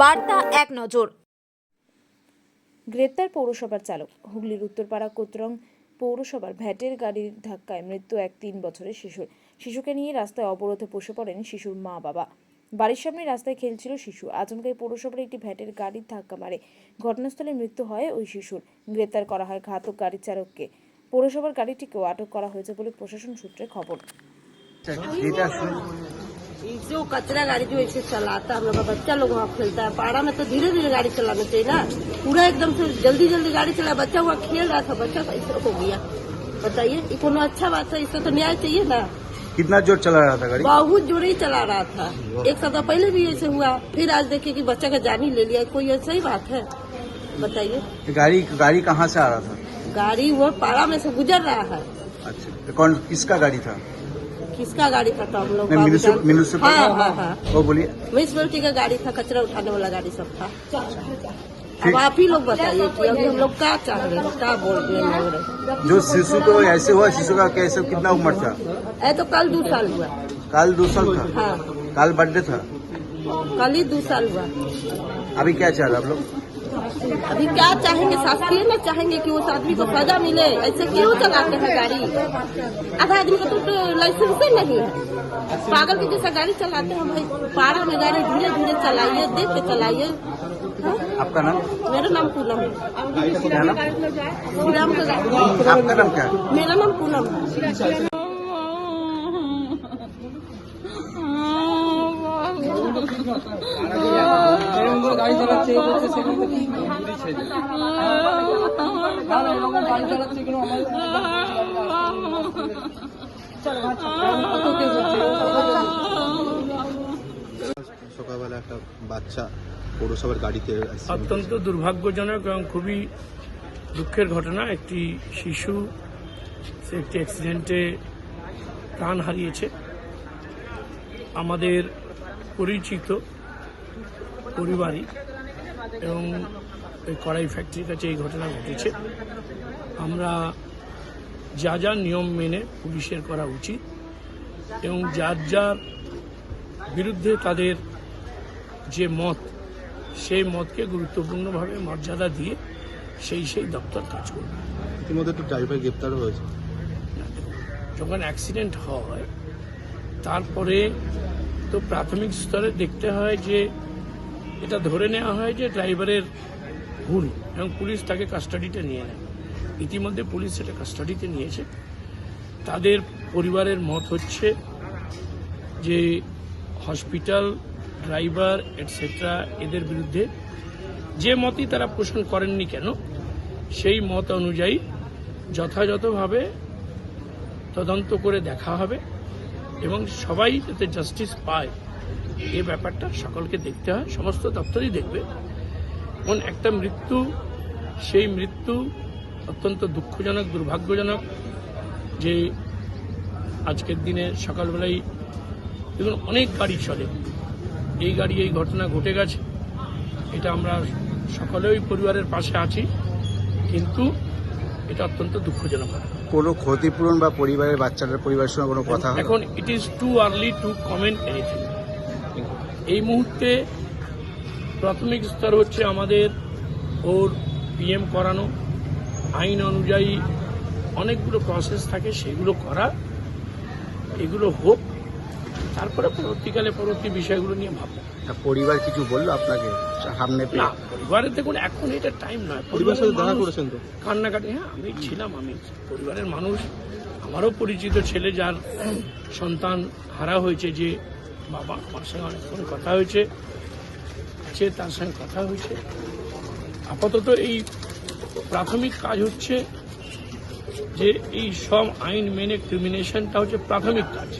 বার্তা এক নজর। গ্রেপ্তার পৌরসভার চালক। হুগলির উত্তরপাড়া কোতরং পৌরসভার ভ্যাটের গাড়ির ধাক্কায় মৃত্যু এক 3 বছরের শিশুর। শিশুকে নিয়ে রাস্তায় অবরোধে বসে পড়েন শিশুর মা বাবা। বাড়ির সামনে রাস্তায় খেলছিল শিশু। আচমকাই পৌরসভার একটি ভ্যাটের গাড়ির ধাক্কা মারে। ঘটনাস্থলে মৃত্যু হয় ওই শিশুর। গ্রেপ্তার করা হয় ঘাতক গাড়ির চালককে। পৌরসভার গাড়িটিকেও আটক করা হয়েছে বলে প্রশাসন সূত্রে খবর। जो कचरा गाड़ी जो ऐसे चलाता है, हम लोग का बच्चा लोग वहाँ खेलता है। पारा में तो धीरे धीरे गाड़ी चलाना चाहिए ना, पूरा एकदम से जल्दी जल्दी गाड़ी चला। बच्चा वहाँ खेल रहा था, बच्चा ऐसे हो गया। बताइए, ये कोनो अच्छा बात है? इससे तो न्याय चाहिए ना। कितना जोर चला रहा था गाड़ी? बहुत जोर ही चला रहा था। एक सप्ताह पहले भी ऐसे हुआ, फिर आज देखिए कि बच्चा का जान ही ले लिया। कोई सही बात है? बताइए। गाड़ी कहाँ से आ रहा था? गाड़ी वो पारा में से गुजर रहा है। अच्छा, तो कौन किसका गाड़ी था? किसका गाड़ी था तो हम लोग म्युनिसिपल। हाँ। वो बोलिए। म्युनिसिपलिटी का गाड़ी था, कचरा उठाने वाला गाड़ी सब था। अब आप ही लोग बताइए कि अभी हम लोग क्या चाह रहे हैं, क्या बोल रहे हैं। जो शिशु को ऐसे हुआ, शिशु का कैसे कितना उम्र था? तो कल 2 साल हुआ। कल 2 साल था? हाँ, कल बर्थडे था। कल ही 2 साल हुआ। अभी क्या चाह रहे आप लोग? अभी क्या चाहेंगे? शास्त्री ना चाहेंगे कि उस आदमी को सजा मिले। ऐसे क्यों चलाते हैं गाड़ी? आधा आदमी का तो लाइसेंस ही नहीं है, पागल के जैसा गाड़ी चलाते हैं भाई। पारा में गाड़ी धीरे धीरे चलाइए, देख के चलाइए। आपका नाम? मेरा नाम पूनम है। क्या नाम? श्रीराम का गाड़ी। आपका नाम क्या है? मेरा नाम पूनम है। গাড়ি চালাচ্ছে গাড়ি চালাচ্ছে কেন? সকালবেলা একটা বাচ্চা পৌরসভার গাড়িতে অত্যন্ত দুর্ভাগ্যজনক এবং খুবই দুঃখের ঘটনা। একটি শিশু সে একটি অ্যাক্সিডেন্টে প্রাণ হারিয়েছে। আমাদের পরিচিত পরিবারই এবং এই কড়াই ফ্যাক্টরির কাছে এই ঘটনা ঘটেছে। আমরা যা যা নিয়ম মেনে পুলিশের করা উচিত এবং যার যার বিরুদ্ধে তাদের যে মত, সেই মতকে গুরুত্বপূর্ণভাবে মর্যাদা দিয়ে সেই দপ্তর কাজ করবে। ইতিমধ্যে তো ড্রাইভার গ্রেপ্তার হয়েছে। যখন অ্যাক্সিডেন্ট হয় তারপরে তো প্রাথমিক স্তরে দেখতে হয় যে এটা ধরে নেওয়া হয় যে ড্রাইভারের ভুল এবং পুলিশ তাকে কাস্টাডিতে নিয়ে নেয়। ইতিমধ্যে পুলিশ সেটা কাস্টাডিতে নিয়েছে। তাদের পরিবারের মত হচ্ছে যে হসপিটাল, ড্রাইভার এটসেট্রা এদের বিরুদ্ধে যে মতই তারা পোষণ করেননি কেন, সেই মত অনুযায়ী যথাযথভাবে তদন্ত করে দেখা হবে এবং সবাই যাতে জাস্টিস পায় এই ব্যাপারটা সকলকে দেখতে হয়। সমস্ত দপ্তরই দেখবে। কোন একটা মৃত্যু, সেই মৃত্যু অত্যন্ত দুঃখজনক, দুর্ভাগ্যজনক যে আজকের দিনে সকালবেলায় দেখুন অনেক গাড়ি চলে, এই গাড়ি এই ঘটনা ঘটে গেছে। এটা আমরা সকলেই পরিবারের পাশে আছি, কিন্তু এটা অত্যন্ত দুঃখজনক। কোনো ক্ষতিপূরণ বা পরিবারের বাচ্চাদের পরিবারের সঙ্গে কোনো কথা? এখন it is too early two comment anything. এই মুহূর্তে প্রাথমিক স্তর হচ্ছে আমাদের ওর পিএম করানো, আইন অনুযায়ী অনেকগুলো প্রসেস থাকে সেগুলো করা, এগুলো হোক, তারপরে পরবর্তীকালে পরবর্তী বিষয়গুলো নিয়ে ভাববো। পরিবার কিছু বললো আপনাকে সামনে? না, পরিবারের দেখুন এখন এটা টাইম নয়। পরিবারের সাথে দেখা করেছেন তো? কান্নাকাটি, হ্যাঁ আমি ছিলাম, আমি পরিবারের মানুষ। আমারও পরিচিত ছেলে যার সন্তান হারা হয়েছে, যে বাবা মার সঙ্গে অনেকক্ষণ কথা হয়েছে, তার সঙ্গে কথা হয়েছে। আপাতত এই প্রাথমিক কাজ হচ্ছে যে এই সব আইন মেনে ক্রিমিনেশনটা হচ্ছে প্রাথমিক কাজ।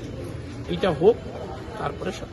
এটা হোক, তারপরে সব।